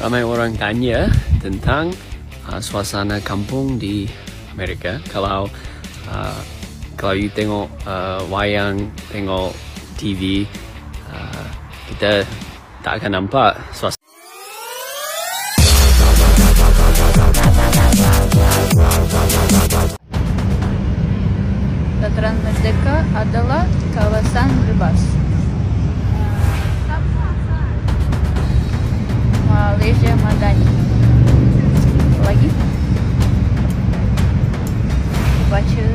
Ramai orang tanya tentang suasana kampung di Amerika. Kalau you tengok wayang, tengok TV, kita tak akan nampak suasana. Dataran Merdeka adalah kawasan bebas. Malaysia Madani. Lagi? Baca.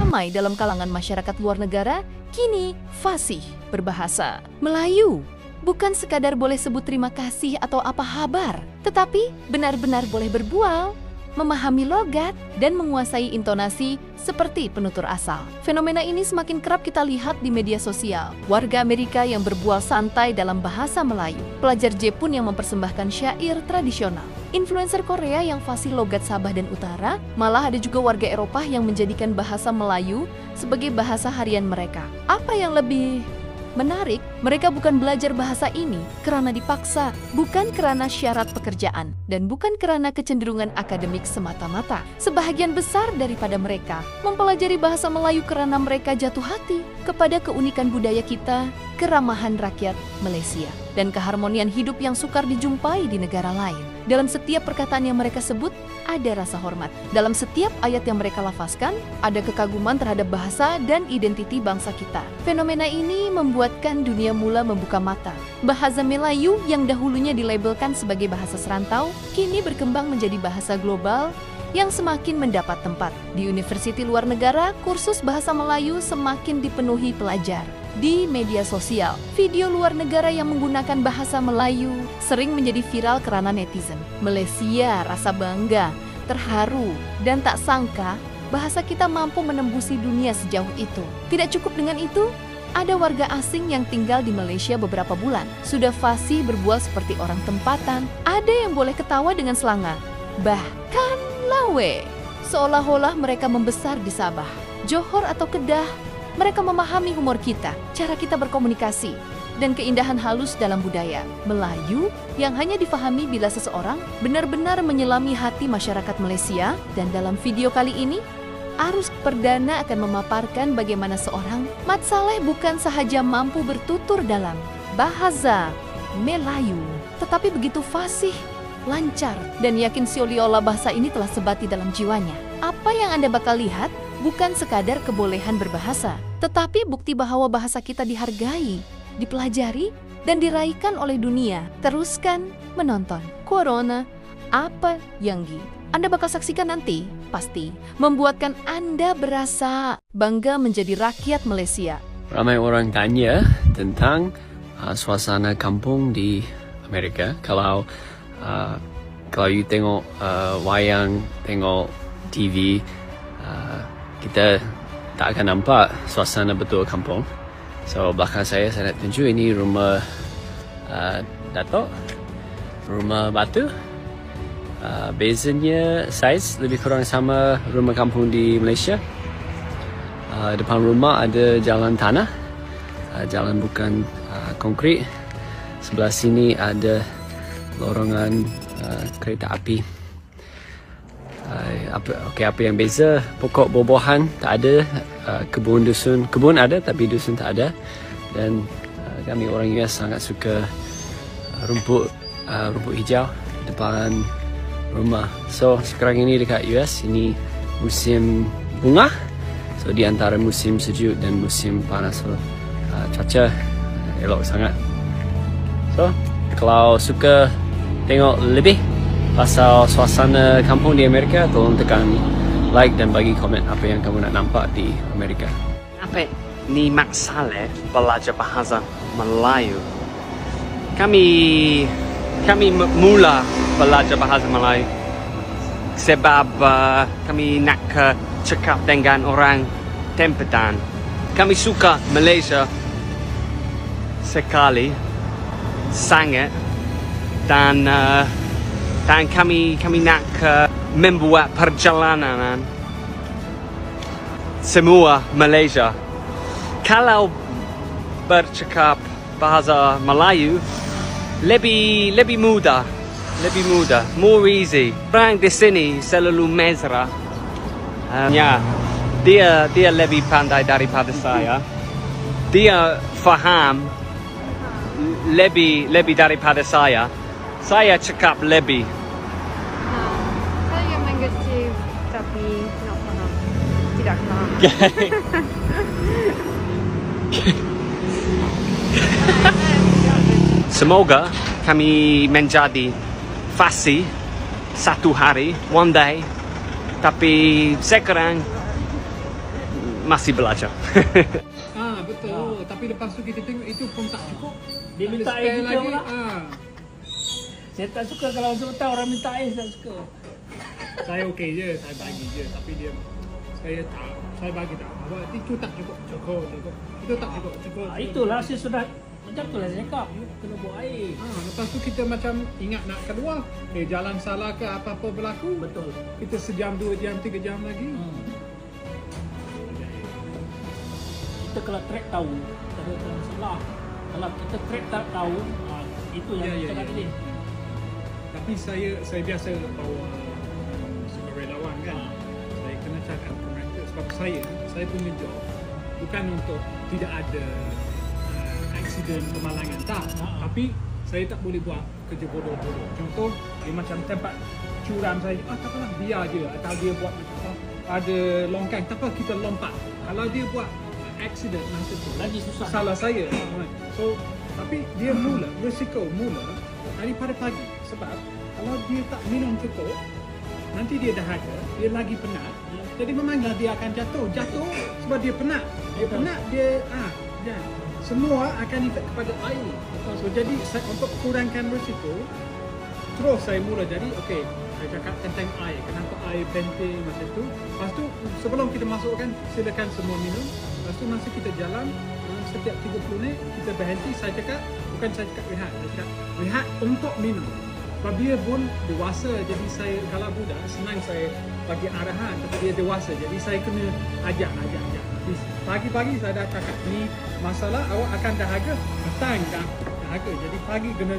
Ramai dalam kalangan masyarakat luar negara kini fasih berbahasa Melayu. Bukan sekadar boleh sebut terima kasih atau apa kabar, tetapi benar-benar boleh berbual, memahami logat, dan menguasai intonasi seperti penutur asal. Fenomena ini semakin kerap kita lihat di media sosial. Warga Amerika yang berbual santai dalam bahasa Melayu, pelajar Jepun yang mempersembahkan syair tradisional, influencer Korea yang fasih logat Sabah dan Utara, malah ada juga warga Eropa yang menjadikan bahasa Melayu sebagai bahasa harian mereka. Apa yang lebih menarik, mereka bukan belajar bahasa ini karena dipaksa, bukan karena syarat pekerjaan, dan bukan karena kecenderungan akademik semata-mata. Sebahagian besar daripada mereka mempelajari bahasa Melayu karena mereka jatuh hati kepada keunikan budaya kita, keramahan rakyat Malaysia, dan keharmonian hidup yang sukar dijumpai di negara lain. Dalam setiap perkataan yang mereka sebut, ada rasa hormat. Dalam setiap ayat yang mereka lafazkan, ada kekaguman terhadap bahasa dan identiti bangsa kita. Fenomena ini membuatkan dunia mula membuka mata. Bahasa Melayu yang dahulunya dilabelkan sebagai bahasa serantau, kini berkembang menjadi bahasa global yang semakin mendapat tempat. Di universiti luar negara, kursus bahasa Melayu semakin dipenuhi pelajar. Di media sosial, video luar negara yang menggunakan bahasa Melayu sering menjadi viral karena netizen. Malaysia rasa bangga, terharu, dan tak sangka bahasa kita mampu menembusi dunia sejauh itu. Tidak cukup dengan itu, ada warga asing yang tinggal di Malaysia beberapa bulan. Sudah fasih berbual seperti orang tempatan. Ada yang boleh ketawa dengan selanga, bahkan lawe. Seolah-olah mereka membesar di Sabah, Johor atau Kedah. Mereka memahami humor kita, cara kita berkomunikasi, dan keindahan halus dalam budaya Melayu yang hanya difahami bila seseorang benar-benar menyelami hati masyarakat Malaysia. Dan dalam video kali ini, Arus Perdana akan memaparkan bagaimana seorang Mat Saleh bukan sahaja mampu bertutur dalam bahasa Melayu, tetapi begitu fasih, lancar, dan yakin seolah-olah bahasa ini telah sebati dalam jiwanya. Apa yang Anda bakal lihat bukan sekadar kebolehan berbahasa, tetapi bukti bahwa bahasa kita dihargai, dipelajari, dan diraihkan oleh dunia. Teruskan menonton Corona Apa Yanggi. Anda bakal saksikan nanti, pasti membuatkan Anda berasa bangga menjadi rakyat Malaysia. Ramai orang tanya tentang suasana kampung di Amerika. Kalau you tengok wayang, tengok TV, kita tak akan nampak suasana betul kampung. So belakang saya nak tunjuk, ini rumah Datuk, rumah batu. Bezanya saiz lebih kurang sama rumah kampung di Malaysia. Depan rumah ada jalan tanah, jalan bukan konkrit. Sebelah sini ada lorongan kereta api. Apa yang beza? Pokok buah-buahan tak ada, kebun ada tapi dusun tak ada. Dan kami orang US sangat suka rumput hijau depan rumah. So sekarang ini dekat US ini musim bunga. So di antara musim sejuk dan musim panas, so cuaca elok sangat. So kalau suka tengok lebih pasal suasana kampung di Amerika, tolong tekan like dan bagi komen apa yang kamu nak nampak di Amerika. Apa ni Mat Saleh belajar bahasa Melayu? Kami mula belajar bahasa Melayu sebab kami nak cakap dengan orang tempatan. Kami suka Malaysia sekali, sangat, dan kami nak membuat perjalanan semua Malaysia. Kalau bercakap bahasa Melayu lebih mudah, more easy. Orang di sini selalu mesra. Ya, dia lebih pandai daripada saya. Dia faham lebih daripada saya. Saya cakap lebih. Saya mengerti tapi nak faham. Tidak faham. Semoga kami menjadi fasih satu hari, one day. Tapi sekarang masih belajar. Betul. Tapi lepas tu kita tengok itu pun tak cukup. Dia minta Ada air spare kita pula. Saya tak suka kalau sebentar orang minta air, saya tak suka. Saya okey je, saya bagi je. Tapi dia, saya bagi tak. Itu tak cukup. Itu tak cukup. Itulah saya sudah, macam tu lah saya cakap. Kena buat air. Lepas tu kita macam ingat nak keluar. Jalan salah ke apa-apa berlaku. Betul. Kita sejam, 2 jam, 3 jam lagi. Kita kalau track tahu, tak ada masalah. Kalau kita track tak tahu, itu yang kita nak pilih. Tapi saya biasa bawa sukarelawan kan. Saya kena cakap ke mereka sebab saya punya job bukan untuk tidak ada aksiden kemalangan tak. Tapi saya tak boleh buat kerja bodoh-bodoh. Contoh dia macam tempat curam saya, tak apalah biar je. Atau dia buat ada longkang, tak apa kita lompat. Kalau dia buat aksiden masa tu lagi susah. Salah saya. So tapi dia risiko mula daripada pagi. Sebab kalau dia tak minum cukup, nanti dia dahaga, dia lagi penat. Jadi memanglah dia akan jatuh sebab dia penat. Dia semua akan efek kepada air. So jadi untuk kurangkan risiko, terus saya mula jadi saya cakap tentang air. Kenapa air penting macam tu. Lepas tu sebelum kita masukkan, silakan semua minum. Lepas tu masa kita jalan, setiap 30 minit kita berhenti. Saya cakap, bukan saya cakap rehat. Saya cakap rehat untuk minum. Sebab dia pun dewasa. Jadi saya, kalau budak, senang saya bagi arahan. Tapi dia dewasa. Jadi saya kena ajak. Pagi-pagi saya dah cakap, ni masalah awak akan dahaga. Petang dahaga. Jadi pagi kena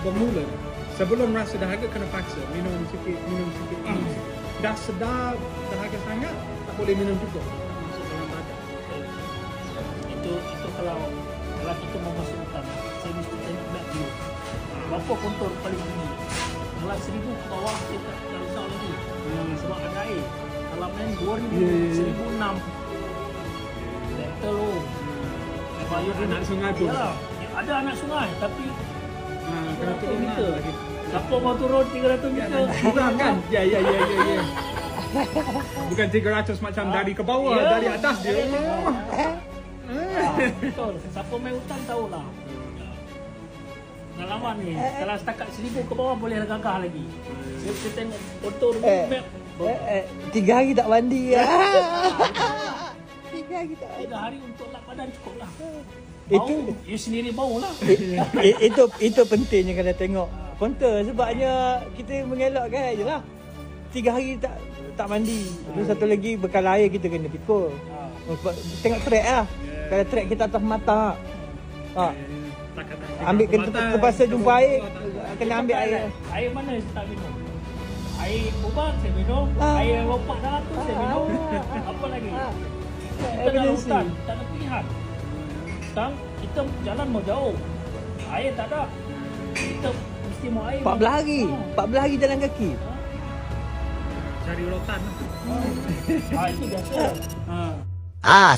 bermula. Sebelum rasa dahaga kena paksa. Minum sikit. Dah sedar dahaga sangat, tak boleh minum cukup. Masuk dalam badan. Itu kalau kita mau masuk hutan, saya mesti tengok map dulu. Berapa kontur paling tinggi? Mulai 1000 ke bawah kita tak risau lagi. Sebab ada air. Kalau main 2000, 1006. Betul loh. Anak sungai pun. Ya, ada anak sungai tapi kena turun lagi. siapa mau turun 300 meter? Bukan kan? Ya. Bukan 300 macam dari ke bawah, dari atas dia. Betul. Siapa main hutan tahulah. Pengalaman ni. Kalau setakat 1000 ke bawah boleh gagah lagi. Saya tengok foto map. 3 hari tak mandi. 3 hari tak mandi. 3 hari untuk lap badan cukup lah. Itu you sendiri bau lah. itu pentingnya kena tengok konter. Sebabnya kita mengelakkan je lah 3 hari tak mandi. Terus satu lagi bekal air kita kena pikul. Tengok track lah. Kalau track kita atas mata, ambil terpaksa jumpa air, kena ambil air. Air mana saya tak minum? Air ubat saya minum, air lompat dalam tu saya minum. Apa lagi? Kita dalam hutan, tak ada pilihan. Sekarang kita jalan mau jauh, air tak ada. Kita mesti mau air. 14 hari, 14 hari jalan kaki. Cari rotan lah. Itu biasa.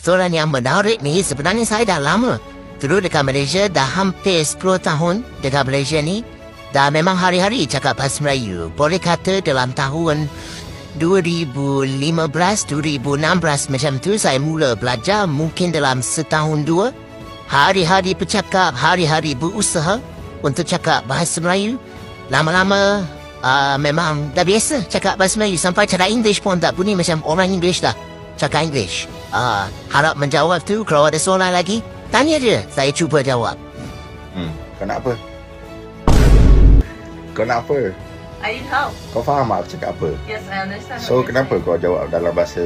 Soalan yang menarik ni sebenarnya saya dah lama duduk dekat Malaysia, dah hampir 10 tahun dekat Malaysia ni. Dah memang hari-hari cakap bahasa Melayu. Boleh kata dalam tahun 2015, 2016 macam tu saya mula belajar, mungkin dalam setahun 2. Hari-hari bercakap, hari-hari berusaha untuk cakap bahasa Melayu. Lama-lama memang dah biasa cakap bahasa Melayu. Sampai cara English pun tak bunyi macam orang English dah cakap English. Harap menjawab tu. Kalau ada soalan lagi, tanya je, saya cuba jawab. Kenapa? Kenapa? I need help. Kau faham aku cakap apa? Yes, I understand. So kenapa kau jawab dalam bahasa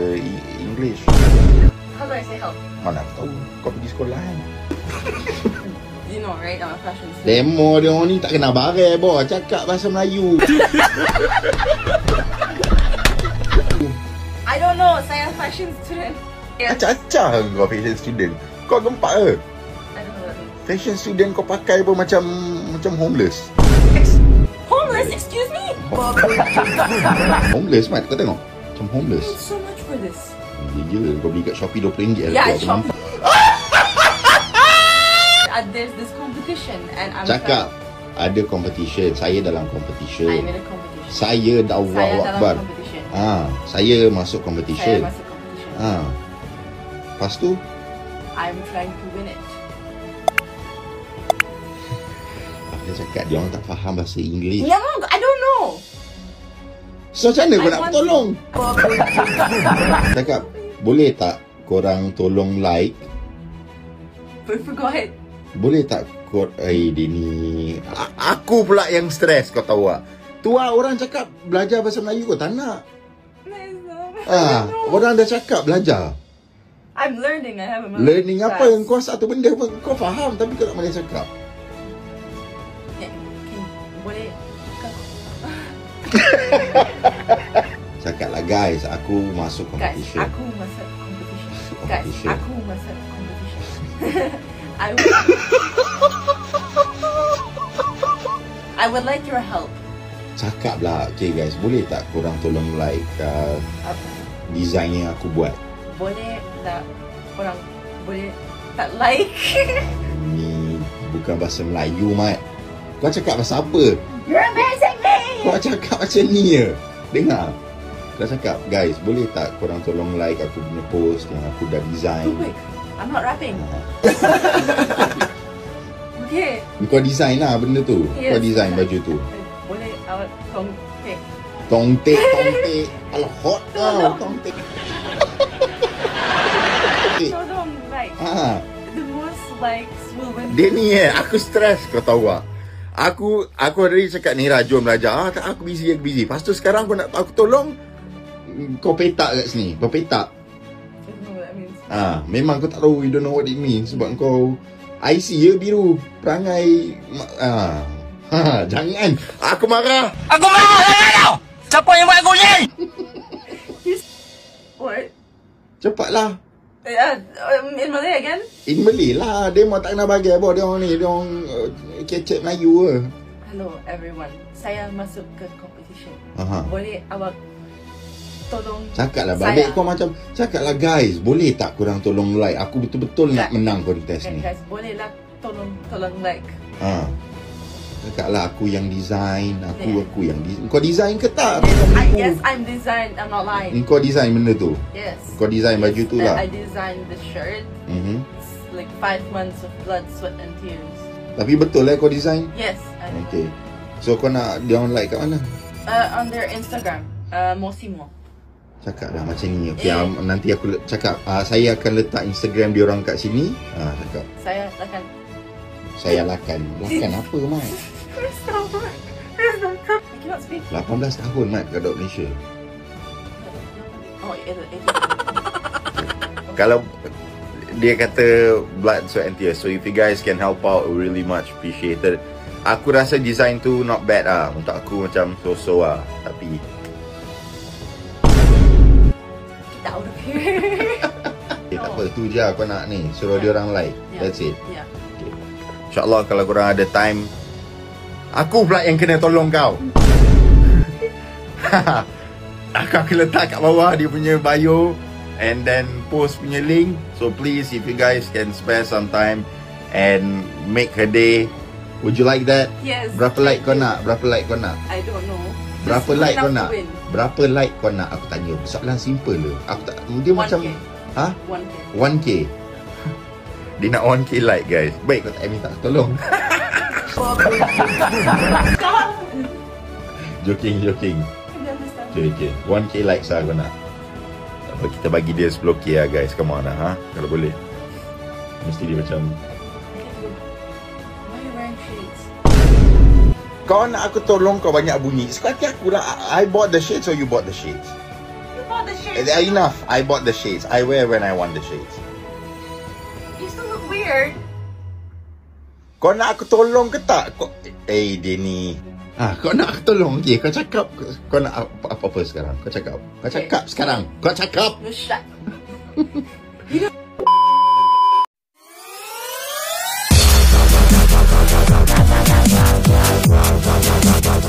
English? How do I say help? Mana aku tahu. Kau pergi sekolah kan? know, right? I'm a fashion student. Demo dia orang ni tak kenal barang, boh. Cakap bahasa Melayu. I don't know, saya fashion student. Yes. Acah-acah kau fashion student. Kau gempak ke? I don't know what that means. Fashion student kau pakai pun macam homeless. Homeless, excuse me? Homeless, Mat. Kau tengok. Macam homeless. So much for this. Gila, kau beli kat Shopee RM20. Yeah, Shopee. There's this competition and I'm Cakap ada competition. Saya dalam competition. I'm in a competition. Saya Allahu Akbar. Saya masuk competition. Saya masuk competition. Lepas tu I'm trying to win it. dia cakap dia orang tak faham bahasa Inggeris. No, I don't know. So macam mana kau nak tolong? Cakap, boleh tak korang tolong like? Go ahead. Boleh tak dia ni aku pula yang stres, kau tahu tak? Tu lah orang cakap belajar bahasa Melayu kau tak nak. Orang dah cakap belajar. I'm learning. I have a learning class. Apa yang kau satu benda pun kau faham tapi kau tak boleh cakap. Boleh cakaplah guys, aku masuk competition. Guys, aku masuk competition. Guys, aku masuk competition. I would like your help. Cakaplah, okay guys, boleh tak korang tolong like design yang aku buat? Boleh tak korang boleh tak like? Ni bukan bahasa Melayu, Mat. Kau cakap bahasa apa? You're amazing me! Kau cakap macam ni je. Dengar. Kau cakap, guys, boleh tak korang tolong like aku punya post yang aku dah design? Too quick. I'm not rapping. Okay. Kau design lah benda tu. Yes. Kau design baju tu. Boleh awak tongtek. Tongtek. Alah hot tau. Tongtek. Tolong like. The most likes will win. Dia ni aku stres, kau tahu tak? Aku hari cakap ni Rajul belajar. Tak, aku busy. Lepas tu sekarang aku nak aku tolong. Kau petak kat sini. Kau petak. Memang kau tak tahu. You don't know what it means. Sebab kau IC je biru. Perangai jangan. Aku marah. Aku marah jangan tau. Siapa yang buat aku ni? What? Cepatlah. In Malay again? In Malay lah. Dia mau tak kena bagi apa. Dia orang ni. Dia orang kecek Melayu ke. Hello everyone. Saya masuk ke competition. Boleh awak tolong cakaplah balik kau macam cakaplah guys, boleh tak korang tolong like? Aku betul-betul nak menang kontes ni. Guys, bolehlah tolong like. Cakaplah aku yang design, aku yang kau design ke tak? Yes, I'm design. I'm not lying. Kau design benda tu? Yes. Kau design baju tu lah. I designed the shirt. It's like 5 months of blood, sweat and tears. Tapi betul kau design? Yes. Okay. So kau nak dia orang like kat mana? On their Instagram, Mosimo. Cakaplah macam ni. Okay, nanti aku cakap saya akan letak Instagram dia orang kat sini. Cakap. Saya lakan apa, Mat? I cannot speak. 18 tahun, Mat, kat Malaysia. Kalau dia kata blood, sweat and tears. So if you guys can help out, really much appreciated. Aku rasa design tu not bad lah. Untuk aku macam so-so lah. Tapi out of here. Tak apa, tu je aku nak ni. Suruh dia orang like. That's it. Yeah. Okay. InsyaAllah kalau korang ada time, aku pula yang kena tolong kau. Aku akan letak kat bawah dia punya bio and then post punya link. So please, if you guys can spare some time and make her day, would you like that? Yes. Berapa like kau nak? I don't know. Berapa like kau nak? Berapa like kau nak? Aku tanya. Soalan simple je. Aku tak, dia 1K. Macam 1K. Dia nak 1K like, guys. Baik, kau tak minta tolong. Joking. 1K likes lah kau nak. Apa kita bagi dia 10K lah, guys. Come on lah, kalau boleh. Mesti dia macam kau nak aku tolong kau banyak bunyi. Sekali aku lah. I bought the shades or you bought the shades? You bought the shades. Enough. I bought the shades. I wear when I want the shades. You still look weird. Kau nak aku tolong ke tak? Dia ni. Kau nak aku tolong? Okay, kau cakap. Kau nak apa sekarang? Kau cakap. Kau cakap sekarang. Kau cakap. You shut.